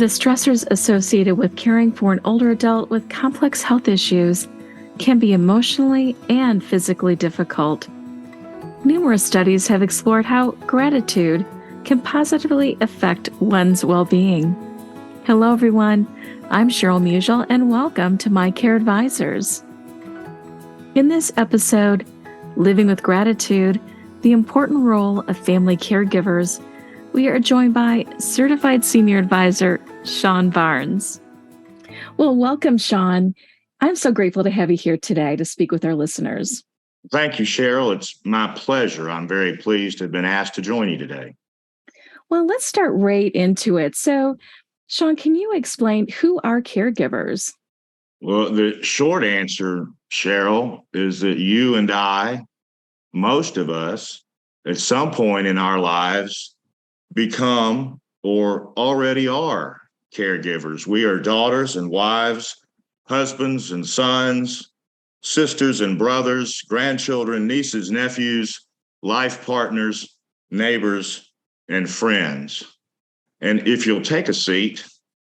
The stressors associated with caring for an older adult with complex health issues can be emotionally and physically difficult. Numerous studies have explored how gratitude can positively affect one's well-being. Hello, everyone. I'm Cheryl Musial, and welcome to My Care Advisors. In this episode, Living with Gratitude, the important role of family caregivers, we are joined by Certified Senior Advisor, Sean Barnes. Well, welcome, Sean. I'm so grateful to have you here today to speak with our listeners. Thank you, Cheryl. It's my pleasure. I'm very pleased to have been asked to join you today. Well, let's start right into it. So, Sean, can you explain who are caregivers? Well, the short answer, Cheryl, is that you and I, most of us, at some point in our lives, become or already are caregivers. We are daughters and wives, husbands and sons, sisters and brothers, grandchildren, nieces, nephews, life partners, neighbors, and friends. And if you'll take a seat,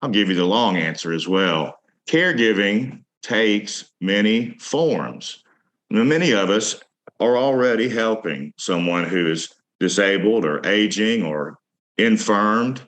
I'll give you the long answer as well. Caregiving takes many forms. Now, many of us are already helping someone who is disabled or aging or infirmed.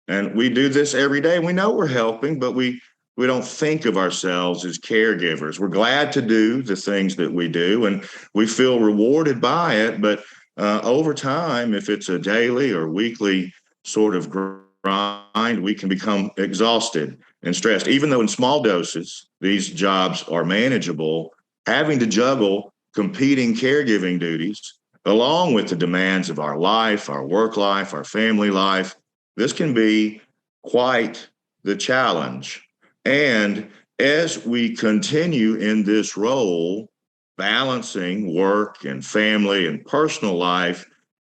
And we do this every day. We know we're helping, but we don't think of ourselves as caregivers. We're glad to do the things that we do, and we feel rewarded by it. But over time, if it's a daily or weekly sort of grind, we can become exhausted and stressed. Even though in small doses, these jobs are manageable, having to juggle competing caregiving duties along with the demands of our life, our work life, our family life, this can be quite the challenge. And as we continue in this role, balancing work and family and personal life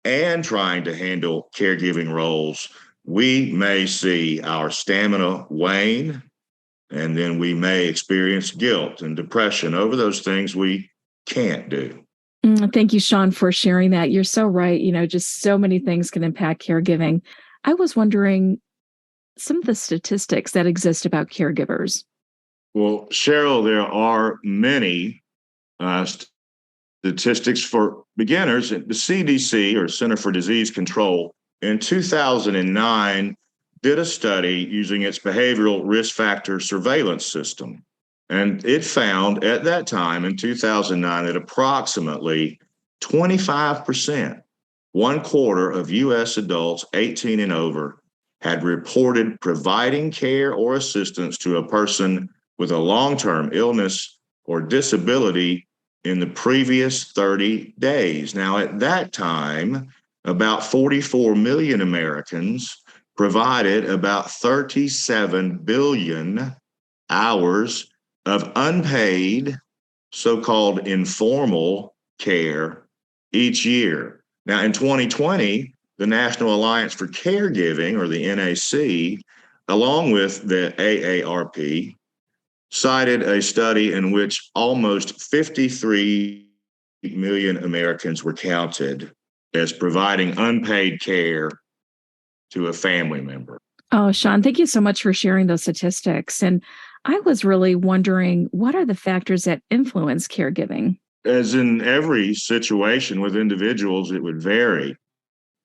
and trying to handle caregiving roles, we may see our stamina wane, and then we may experience guilt and depression over those things we can't do. Thank you, Sean, for sharing that. You're so right. Just so many things can impact caregiving. I was wondering some of the statistics that exist about caregivers. Well, Cheryl, there are many statistics for beginners. The CDC, or Center for Disease Control, in 2009 did a study using its behavioral risk factor surveillance system. And it found at that time in 2009 that approximately 25%, 1/4 of U.S. adults 18 and over, had reported providing care or assistance to a person with a long-term illness or disability in the previous 30 days. Now, at that time, about 44 million Americans provided about 37 billion hours of unpaid, so-called informal care each year. Now, in 2020, the National Alliance for Caregiving, or the NAC, along with the AARP, cited a study in which almost 53 million Americans were counted as providing unpaid care to a family member. Oh, Sean, thank you so much for sharing those statistics. And I was really wondering, what are the factors that influence caregiving? As in every situation with individuals, it would vary.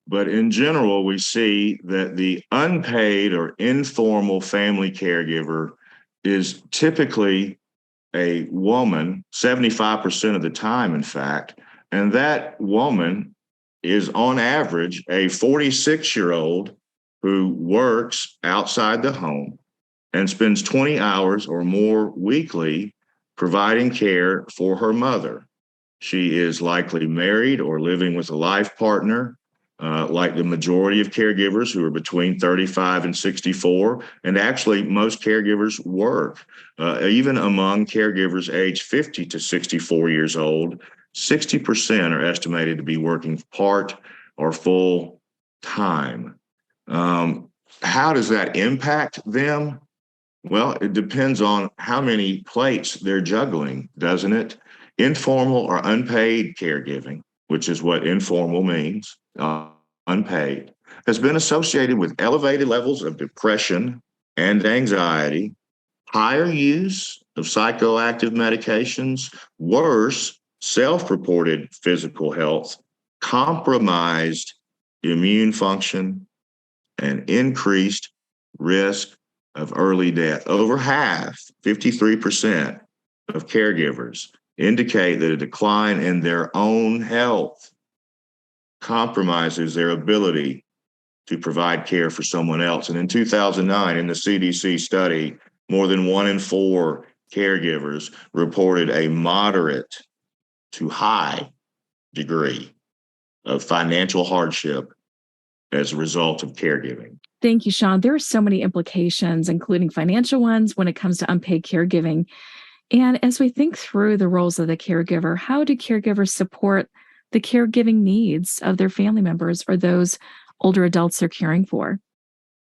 But in general, we see that the unpaid or informal family caregiver is typically a woman, 75% of the time, in fact. And that woman is on average a 46-year-old who works outside the home and spends 20 hours or more weekly providing care for her mother. She is likely married or living with a life partner, like the majority of caregivers who are between 35 and 64. And actually, most caregivers work. Even among caregivers aged 50 to 64 years old, 60% are estimated to be working part or full time. How does that impact them? Well, it depends on how many plates they're juggling, doesn't it? Informal or unpaid caregiving, which is what informal means, unpaid, has been associated with elevated levels of depression, and anxiety, higher use of psychoactive medications, worse self-reported physical health, compromised immune function, and increased risk of early death. Over half, 53% of caregivers indicate that a decline in their own health compromises their ability to provide care for someone else. And in 2009, in the CDC study, more than 1 in 4 caregivers reported a moderate to high degree of financial hardship as a result of caregiving. Thank you, Sean. There are so many implications, including financial ones, when it comes to unpaid caregiving. And as we think through the roles of the caregiver, how do caregivers support the caregiving needs of their family members or those older adults they're caring for?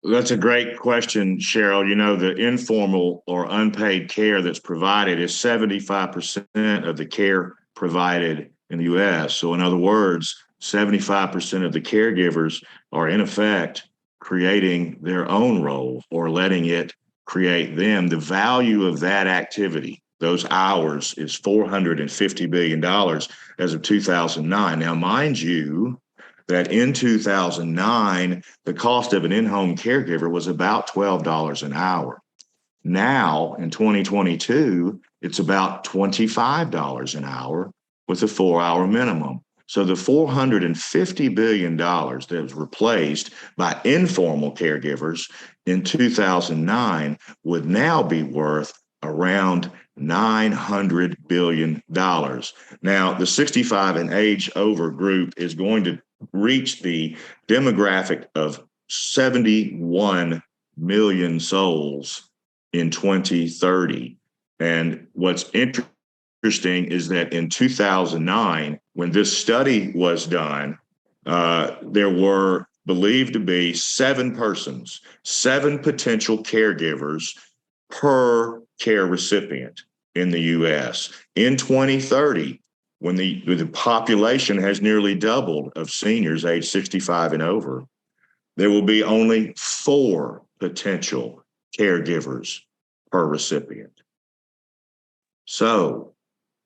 That's a great question, Cheryl. You know, the informal or unpaid care that's provided is 75% of the care provided in the US. So, in other words, 75% of the caregivers are, in effect, creating their own role or letting it create them. The value of that activity, those hours, is $450 billion as of 2009. Now, mind you, that in 2009, the cost of an in-home caregiver was about $12 an hour. Now, in 2022, it's about $25 an hour with a 4-hour minimum. So the $450 billion that was replaced by informal caregivers in 2009 would now be worth around $900 billion. Now, the 65 and age over group is going to reach the demographic of 71 million souls in 2030. And what's interesting is that in 2009, when this study was done, there were believed to be 7 persons, 7 potential caregivers per care recipient in the US. In 2030, when the population has nearly doubled of seniors age 65 and over, there will be only 4 potential caregivers per recipient. So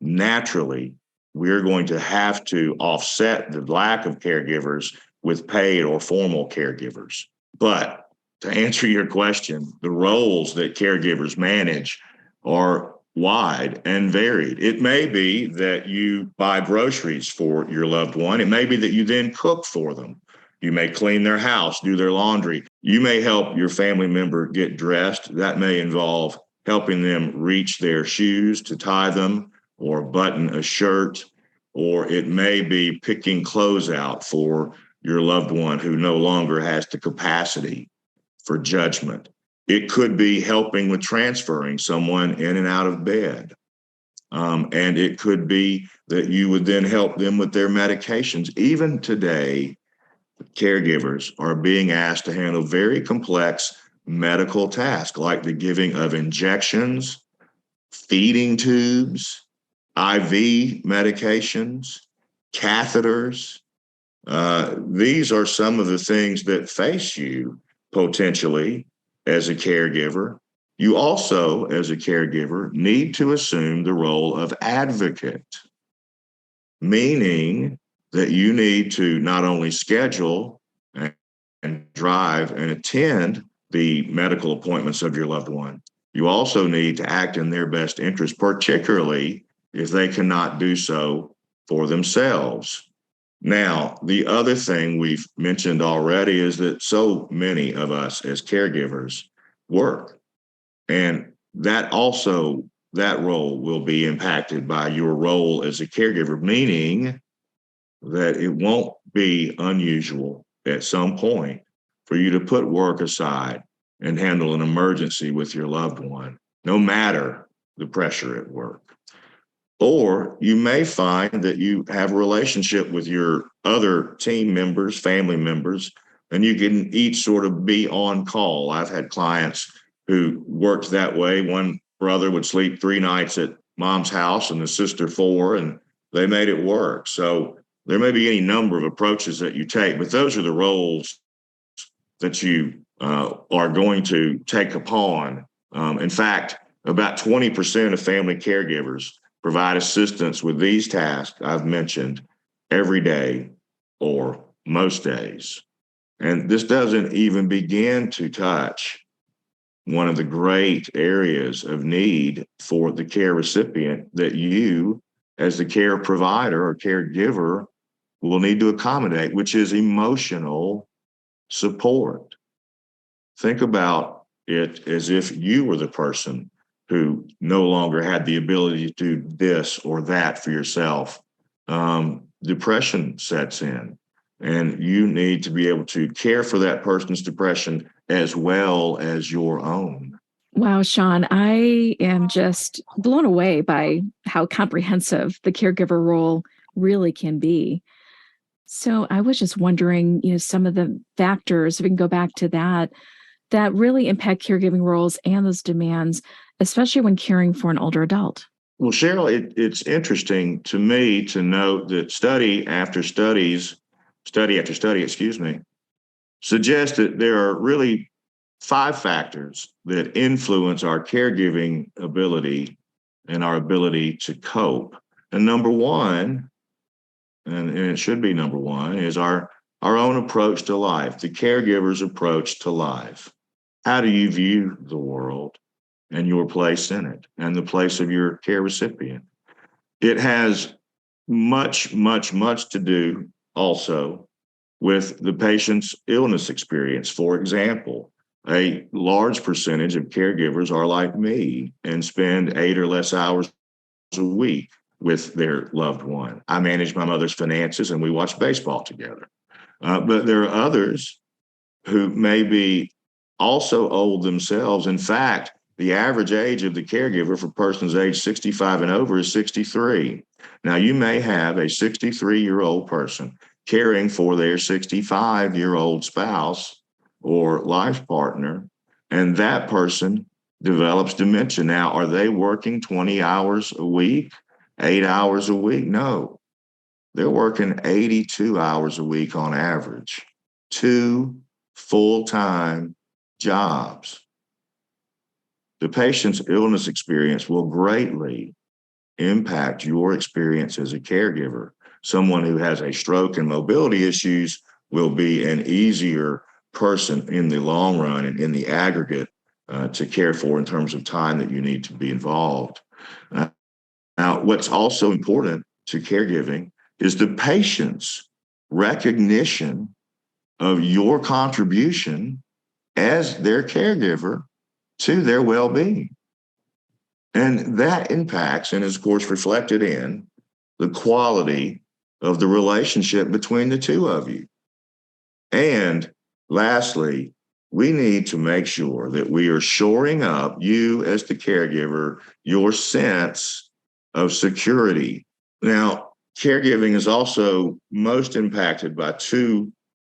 naturally, we're going to have to offset the lack of caregivers with paid or formal caregivers. But to answer your question, the roles that caregivers manage are wide and varied. It may be that you buy groceries for your loved one. It may be that you then cook for them. You may clean their house, do their laundry. You may help your family member get dressed. That may involve helping them reach their shoes to tie them or button a shirt, or it may be picking clothes out for your loved one who no longer has the capacity for judgment. It could be helping with transferring someone in and out of bed. And it could be that you would then help them with their medications. Even today, caregivers are being asked to handle very complex medical tasks like the giving of injections, feeding tubes, IV medications, catheters. These are some of the things that face you potentially as a caregiver. You also, as a caregiver, need to assume the role of advocate, meaning that you need to not only schedule and drive and attend the medical appointments of your loved one, you also need to act in their best interest, particularly if they cannot do so for themselves. Now, the other thing we've mentioned already is that so many of us as caregivers work. And that role will be impacted by your role as a caregiver, meaning that it won't be unusual at some point for you to put work aside and handle an emergency with your loved one, no matter the pressure at work. Or you may find that you have a relationship with your other team members, family members, and you can each sort of be on call. I've had clients who worked that way. One brother would sleep 3 nights at mom's house and the sister 4, and they made it work. So there may be any number of approaches that you take, but those are the roles that you are going to take upon. In fact, about 20% of family caregivers provide assistance with these tasks I've mentioned every day or most days. And this doesn't even begin to touch one of the great areas of need for the care recipient that you, as the care provider or caregiver, will need to accommodate, which is emotional support. Think about it as if you were the person who no longer had the ability to do this or that for yourself. Depression sets in, and you need to be able to care for that person's depression as well as your own. Wow, Sean, I am just blown away by how comprehensive the caregiver role really can be. So I was just wondering, some of the factors, if we can go back to that, that really impact caregiving roles and those demands, especially when caring for an older adult. Well, Cheryl, it's interesting to me to note that study after study, excuse me, suggests that there are really five factors that influence our caregiving ability and our ability to cope. And number one, and it should be number one, is our own approach to life, the caregiver's approach to life. How do you view the world and your place in it and the place of your care recipient? It has much, much, much to do also with the patient's illness experience. For example, a large percentage of caregivers are like me and spend 8 or less hours a week with their loved one. I manage my mother's finances and we watch baseball together. But there are others who may be also old themselves. In fact, the average age of the caregiver for persons age 65 and over is 63. Now, you may have a 63-year-old person caring for their 65-year-old spouse or life partner, and that person develops dementia. Now, are they working 20 hours a week, 8 hours a week? No, they're working 82 hours a week on average, 2 full-time jobs. The patient's illness experience will greatly impact your experience as a caregiver. Someone who has a stroke and mobility issues will be an easier person in the long run and in the aggregate to care for in terms of time that you need to be involved. Now, what's also important to caregiving is the patient's recognition of your contribution as their caregiver to their well-being. And that impacts and is, of course, reflected in the quality of the relationship between the two of you. And lastly, we need to make sure that we are shoring up, you as the caregiver, your sense of security. Now, caregiving is also most impacted by two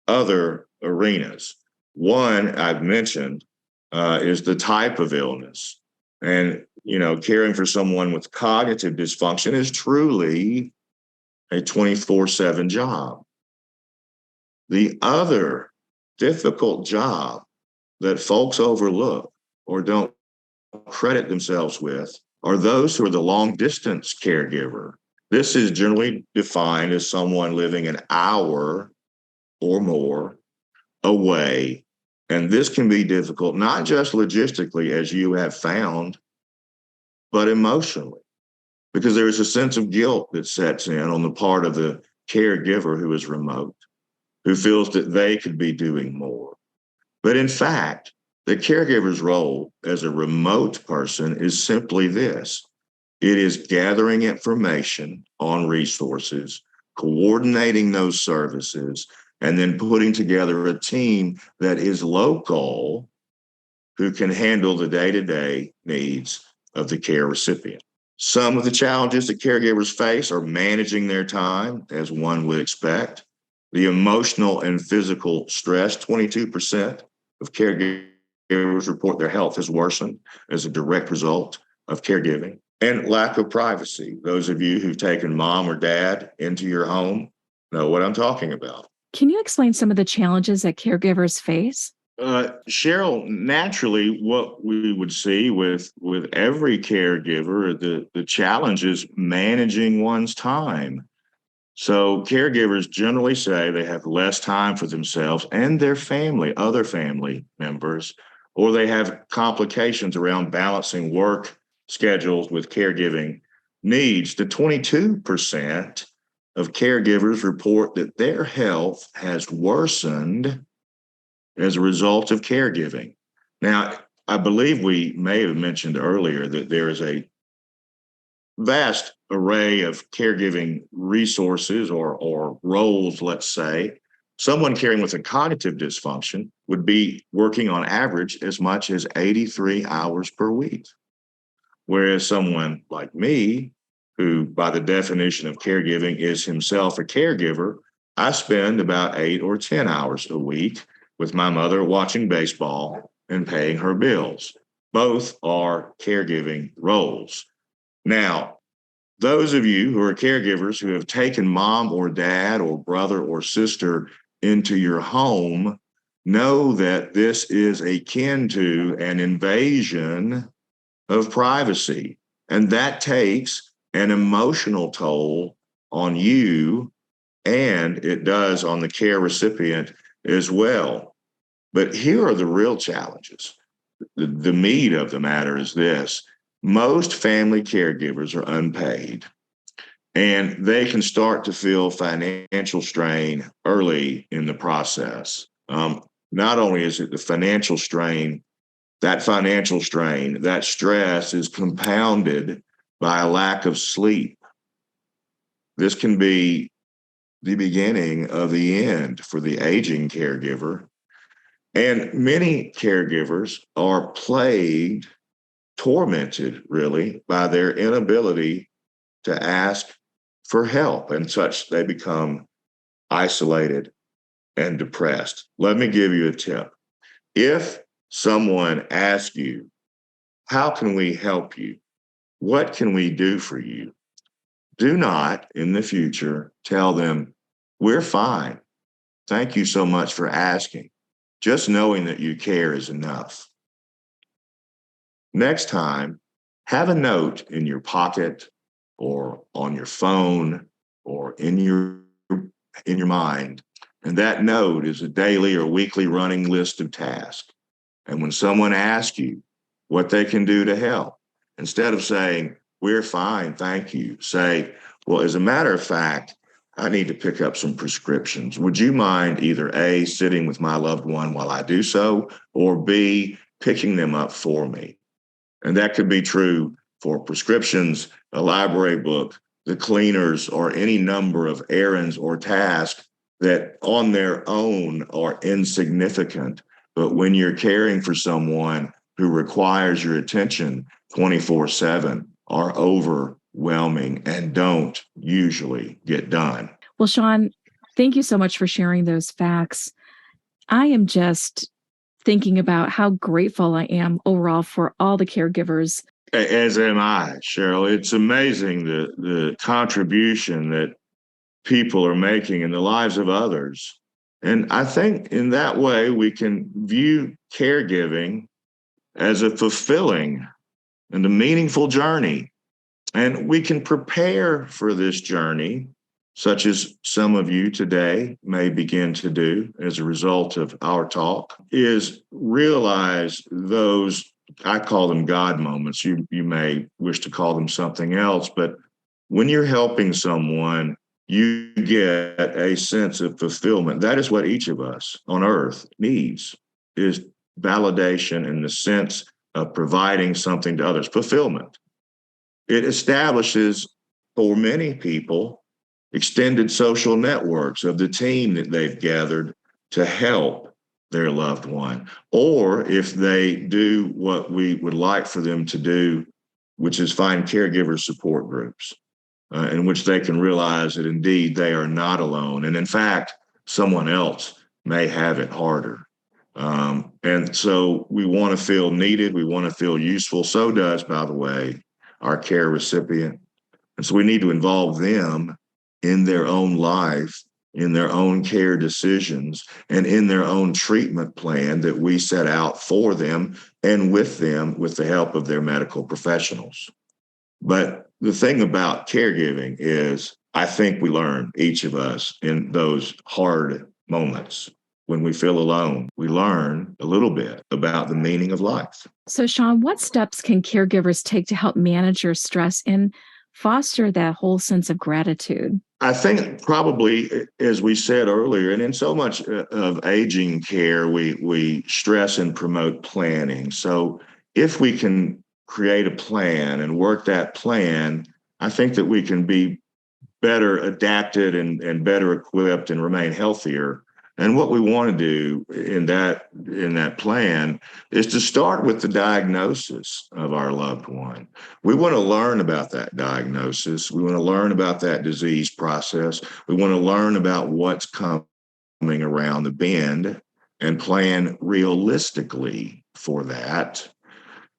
other arenas. One I've mentioned is the type of illness. And, caring for someone with cognitive dysfunction is truly a 24/7 job. The other difficult job that folks overlook or don't credit themselves with are those who are the long distance caregiver. This is generally defined as someone living an hour or more away. And this can be difficult, not just logistically, as you have found, but emotionally, because there is a sense of guilt that sets in on the part of the caregiver who is remote, who feels that they could be doing more. But in fact, the caregiver's role as a remote person is simply this: it is gathering information on resources, coordinating those services, and then putting together a team that is local who can handle the day-to-day needs of the care recipient. Some of the challenges that caregivers face are managing their time, as one would expect. The emotional and physical stress, 22% of caregivers report their health has worsened as a direct result of caregiving. And lack of privacy. Those of you who've taken mom or dad into your home know what I'm talking about. Can you explain some of the challenges that caregivers face? Cheryl, naturally, what we would see with every caregiver, the challenge is managing one's time. So caregivers generally say they have less time for themselves and their family, other family members, or they have complications around balancing work schedules with caregiving needs. The 22% of caregivers report that their health has worsened as a result of caregiving. Now, I believe we may have mentioned earlier that there is a vast array of caregiving resources or roles, let's say. Someone caring with a cognitive dysfunction would be working on average as much as 83 hours per week. Whereas someone like me, who by the definition of caregiving is himself a caregiver, I spend about 8 or 10 hours a week with my mother watching baseball and paying her bills. Both are caregiving roles. Now, those of you who are caregivers who have taken mom or dad or brother or sister into your home know that this is akin to an invasion of privacy. And that takes an emotional toll on you, and it does on the care recipient as well. But here are the real challenges. The meat of the matter is this: most family caregivers are unpaid, and they can start to feel financial strain early in the process. Not only is it the financial strain, that stress is compounded by a lack of sleep. This can be the beginning of the end for the aging caregiver. And many caregivers are plagued, tormented really, by their inability to ask for help, and such they become isolated and depressed. Let me give you a tip. If someone asks you, how can we help you? What can we do for you? Do not in the future tell them, we're fine. Thank you so much for asking. Just knowing that you care is enough. Next time, have a note in your pocket or on your phone or in your mind. And that note is a daily or weekly running list of tasks. And when someone asks you what they can do to help, instead of saying, we're fine, thank you, say, well, as a matter of fact, I need to pick up some prescriptions. Would you mind either A, sitting with my loved one while I do so, or B, picking them up for me? And that could be true for prescriptions, a library book, the cleaners, or any number of errands or tasks that on their own are insignificant. But when you're caring for someone who requires your attention 24/7, are overwhelming and don't usually get done. Well, Sean, thank you so much for sharing those facts. I am just thinking about how grateful I am overall for all the caregivers. As am I, Cheryl. It's amazing the contribution that people are making in the lives of others. And I think in that way, we can view caregiving as a fulfilling and a meaningful journey. And we can prepare for this journey, such as some of you today may begin to do as a result of our talk, is realize those, I call them God moments. You may wish to call them something else, but when you're helping someone, you get a sense of fulfillment. That is what each of us on earth needs, is validation in the sense of providing something to others, fulfillment. It establishes for many people extended social networks of the team that they've gathered to help their loved one. Or if they do what we would like for them to do, which is find caregiver support groups, in which they can realize that indeed they are not alone. And in fact, someone else may have it harder. And so we want to feel needed. We want to feel useful. So does, by the way, our care recipient. And so we need to involve them in their own life in their own care decisions and in their own treatment plan that we set out for them and with them with the help of their medical professionals. But the thing about caregiving is, I think we learn, each of us, in those hard moments when we feel alone, we learn a little bit about the meaning of life. So, Sean, what steps can caregivers take to help manage your stress and foster that whole sense of gratitude? I think probably, as we said earlier, and in so much of aging care, we stress and promote planning. So if we can create a plan and work that plan, I think that we can be better adapted and better equipped and remain healthier. And what we want to do in that plan is to start with the diagnosis of our loved one. We want to learn about that diagnosis. We want to learn about that disease process. We want to learn about what's coming around the bend and plan realistically for that.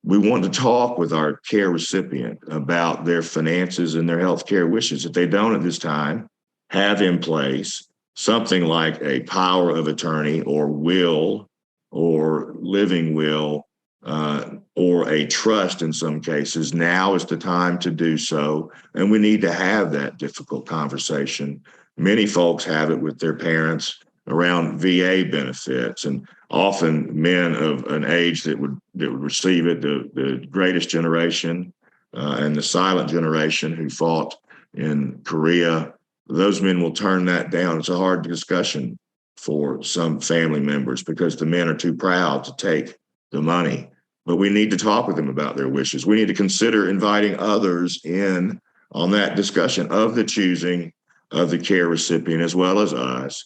We want to talk with our care recipient about their finances and their health care wishes. If they don't at this time have in place something like a power of attorney or will or living will or a trust in some cases, now is the time to do so. And we need to have that difficult conversation. Many folks have it with their parents around VA benefits, and often men of an age that would receive it, the greatest generation and the silent generation who fought in Korea, those men will turn that down. It's a hard discussion for some family members because the men are too proud to take the money. But we need to talk with them about their wishes. We need to consider inviting others in on that discussion of the choosing of the care recipient as well as us,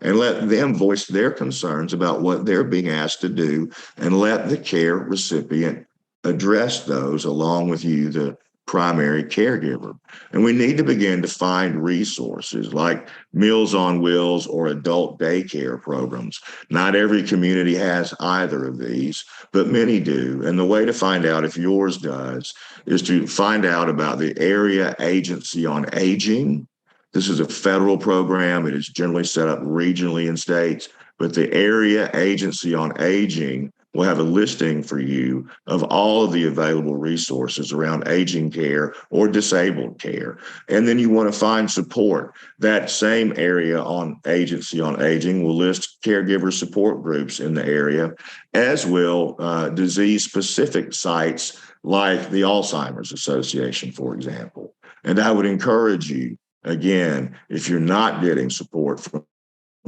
and let them voice their concerns about what they're being asked to do, and let the care recipient address those along with you, the primary caregiver. And we need to begin to find resources like Meals on Wheels or adult daycare programs. Not every community has either of these, but many do. And the way to find out if yours does is to find out about the Area Agency on Aging. This is a federal program. It is generally set up regionally in states, but the Area Agency on Aging will have a listing for you of all of the available resources around aging care or disabled care. And then you want to find support. That same Area on Agency on Aging will list caregiver support groups in the area, as will disease-specific sites like the Alzheimer's Association, for example. And I would encourage you, again, if you're not getting support from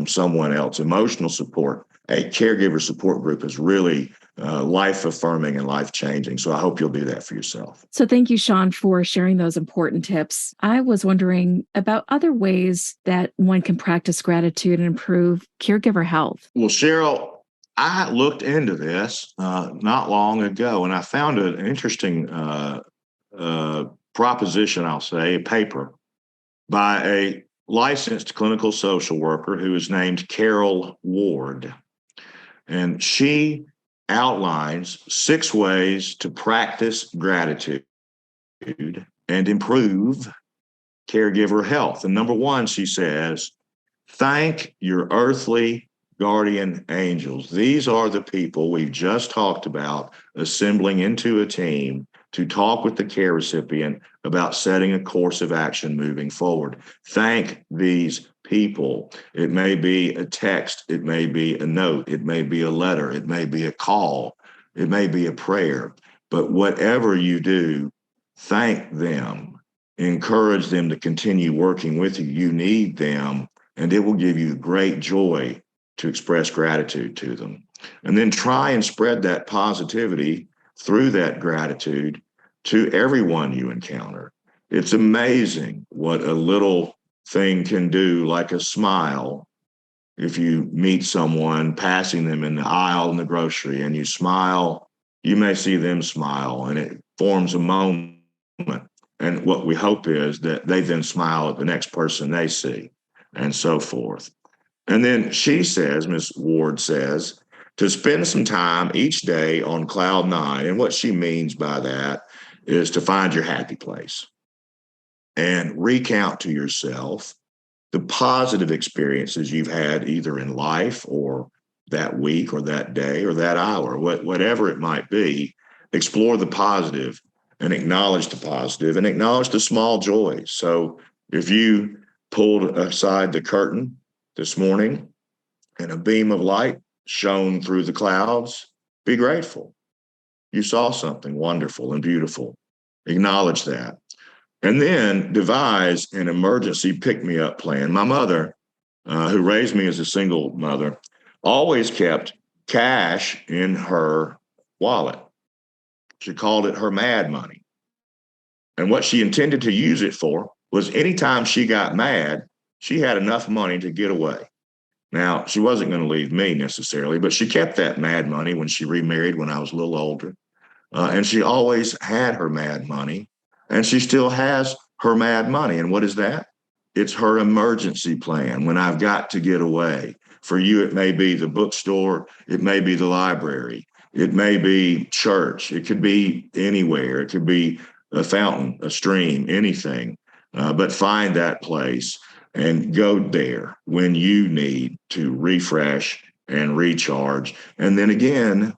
someone else, emotional support, a caregiver support group is really life affirming and life changing. So I hope you'll do that for yourself. So thank you, Sean, for sharing those important tips. I was wondering about other ways that one can practice gratitude and improve caregiver health. Well, Cheryl, I looked into this not long ago, and I found an interesting proposition, I'll say, a paper by a licensed clinical social worker who is named Carol Ward. And she outlines 6 ways to practice gratitude and improve caregiver health. And number 1, she says, thank your earthly guardian angels. These are the people we've just talked about assembling into a team to talk with the care recipient about setting a course of action moving forward. Thank these people. It may be a text, it may be a note, it may be a letter, it may be a call, it may be a prayer. But whatever you do, thank them. Encourage them to continue working with you. You need them, and it will give you great joy to express gratitude to them. And then try and spread that positivity through that gratitude to everyone you encounter. It's amazing what a little thing can do, like a smile. If you meet someone passing them in the aisle in the grocery and you smile, you may see them smile, and it forms a moment. And what we hope is that they then smile at the next person they see, and so forth. And then she says, Ms. Ward says, to spend some time each day on cloud 9. And what she means by that is to find your happy place and recount to yourself the positive experiences you've had either in life or that week or that day or that hour, whatever it might be. Explore the positive and acknowledge the positive and acknowledge the small joys. So if you pulled aside the curtain this morning and a beam of light shone through the clouds, be grateful. You saw something wonderful and beautiful. Acknowledge that. And then devise an emergency pick-me-up plan. My mother, who raised me as a single mother, always kept cash in her wallet. She called it her mad money. And what she intended to use it for was anytime she got mad, she had enough money to get away. Now, she wasn't going to leave me necessarily, but she kept that mad money when she remarried when I was a little older. And she always had her mad money, and she still has her mad money. And what is that? It's her emergency plan when I've got to get away. For you, it may be the bookstore, it may be the library, it may be church, it could be anywhere, it could be a fountain, a stream, anything. But find that place and go there when you need to refresh and recharge. And then again,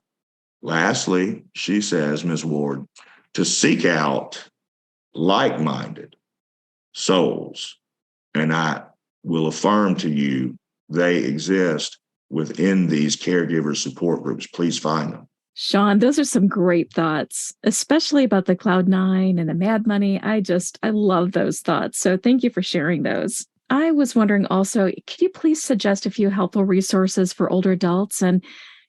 lastly, she says, Ms. Ward, to seek out like-minded souls. And I will affirm to you, they exist within these caregiver support groups. Please find them. Sean, those are some great thoughts, especially about the Cloud9 and the Mad Money. I love those thoughts. So thank you for sharing those. I was wondering also, could you please suggest a few helpful resources for older adults and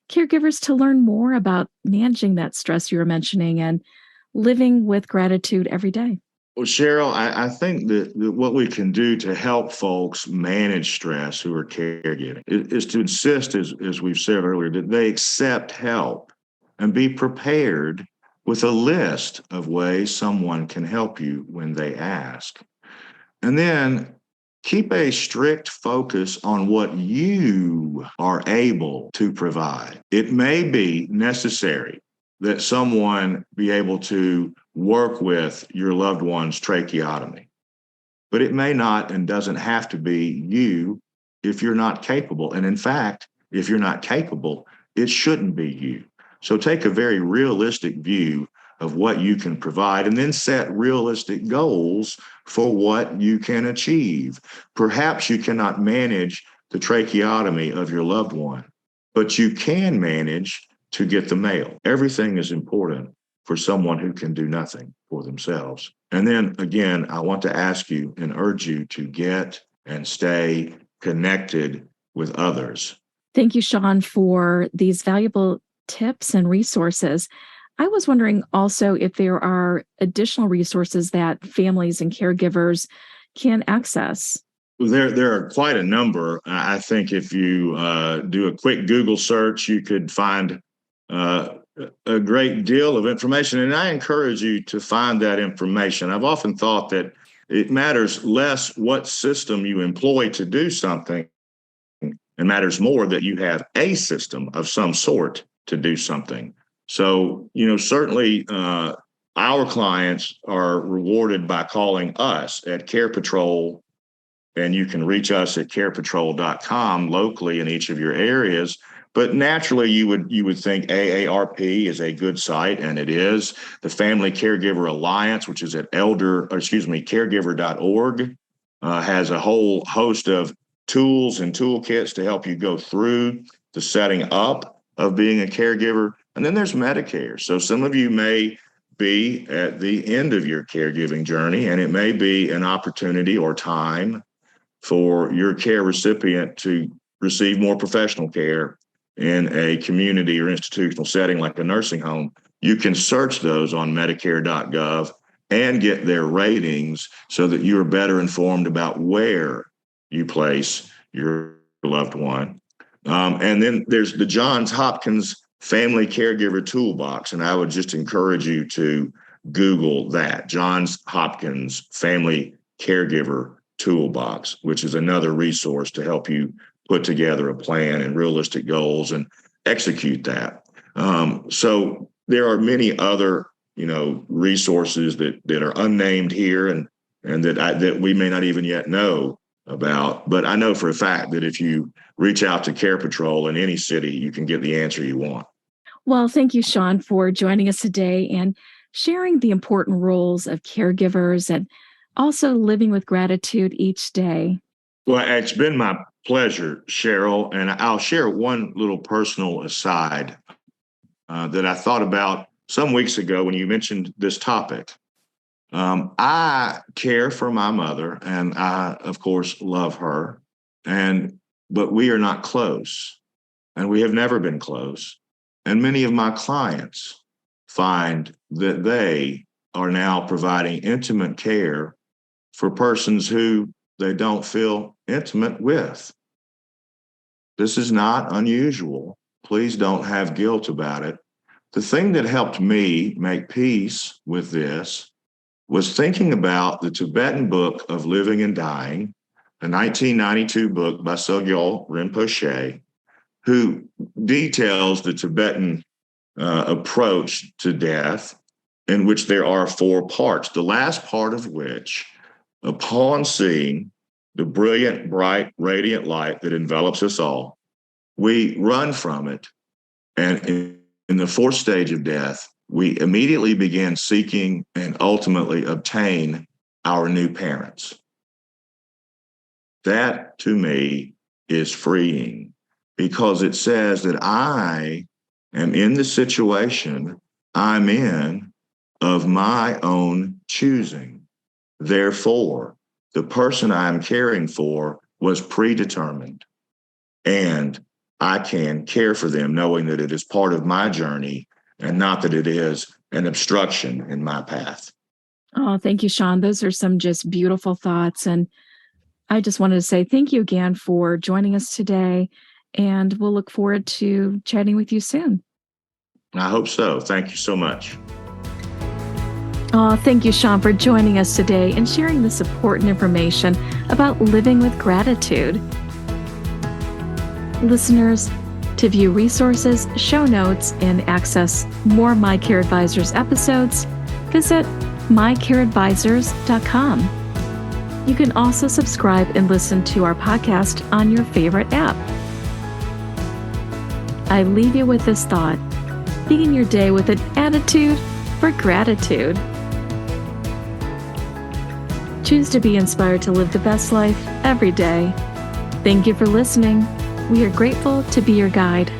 caregivers to learn more about managing that stress you were mentioning and living with gratitude every day? Well, Cheryl, I think that what we can do to help folks manage stress who are caregiving is to insist, as we've said earlier, that they accept help and be prepared with a list of ways someone can help you when they ask. And then keep a strict focus on what you are able to provide. It may be necessary that someone be able to work with your loved one's tracheotomy, but it may not and doesn't have to be you if you're not capable. And in fact, if you're not capable, it shouldn't be you. So take a very realistic view of what you can provide and then set realistic goals for what you can achieve. Perhaps you cannot manage the tracheotomy of your loved one, but you can manage to get the mail. Everything is important for someone who can do nothing for themselves. And then again, I want to ask you and urge you to get and stay connected with others. Thank you, Sean, for these valuable tips and resources. I was wondering also if there are additional resources that families and caregivers can access. There are quite a number. I think if you do a quick Google search, you could find a great deal of information. And I encourage you to find that information. I've often thought that it matters less what system you employ to do something, and matters more that you have a system of some sort to do something. So, certainly our clients are rewarded by calling us at Care Patrol, and you can reach us at carepatrol.com locally in each of your areas. But naturally, you would think AARP is a good site, and it is. The Family Caregiver Alliance, which is at caregiver.org, has a whole host of tools and toolkits to help you go through the setting up of being a caregiver. And then there's Medicare. So some of you may be at the end of your caregiving journey, and it may be an opportunity or time for your care recipient to receive more professional care in a community or institutional setting like a nursing home. You can search those on Medicare.gov and get their ratings so that you're better informed about where you place your loved one. And then there's the Johns Hopkins Family Caregiver Toolbox, and I would just encourage you to Google that, Johns Hopkins Family Caregiver Toolbox, which is another resource to help you put together a plan and realistic goals and execute that. So there are many other, resources that are unnamed here and that we may not even yet know about. But I know for a fact that if you reach out to Care Patrol in any city, you can get the answer you want. Well, thank you, Sean, for joining us today and sharing the important roles of caregivers and also living with gratitude each day. Well, it's been my pleasure, Cheryl. And I'll share one little personal aside that I thought about some weeks ago when you mentioned this topic. I care for my mother, and I, of course, love her. But we are not close, and we have never been close. And many of my clients find that they are now providing intimate care for persons who they don't feel intimate with. This is not unusual. Please don't have guilt about it. The thing that helped me make peace with this was thinking about the Tibetan book of Living and Dying, a 1992 book by Sogyal Rinpoche, who details the Tibetan approach to death, in which there are 4 parts, the last part of which, upon seeing the brilliant, bright, radiant light that envelops us all, we run from it. And in the 4th stage of death, we immediately begin seeking and ultimately obtain our new parents. That, to me, is freeing, because it says that I am in the situation I'm in of my own choosing. Therefore, the person I'm caring for was predetermined, and I can care for them knowing that it is part of my journey and not that it is an obstruction in my path. Oh, thank you, Sean. Those are some just beautiful thoughts. And I just wanted to say thank you again for joining us today. And we'll look forward to chatting with you soon. I hope so. Thank you so much. Oh, thank you, Sean, for joining us today and sharing this important information about living with gratitude. Listeners, to view resources, show notes, and access more My Care Advisors episodes, visit mycareadvisors.com. You can also subscribe and listen to our podcast on your favorite app. I leave you with this thought: begin your day with an attitude for gratitude. Choose to be inspired to live the best life every day. Thank you for listening. We are grateful to be your guide.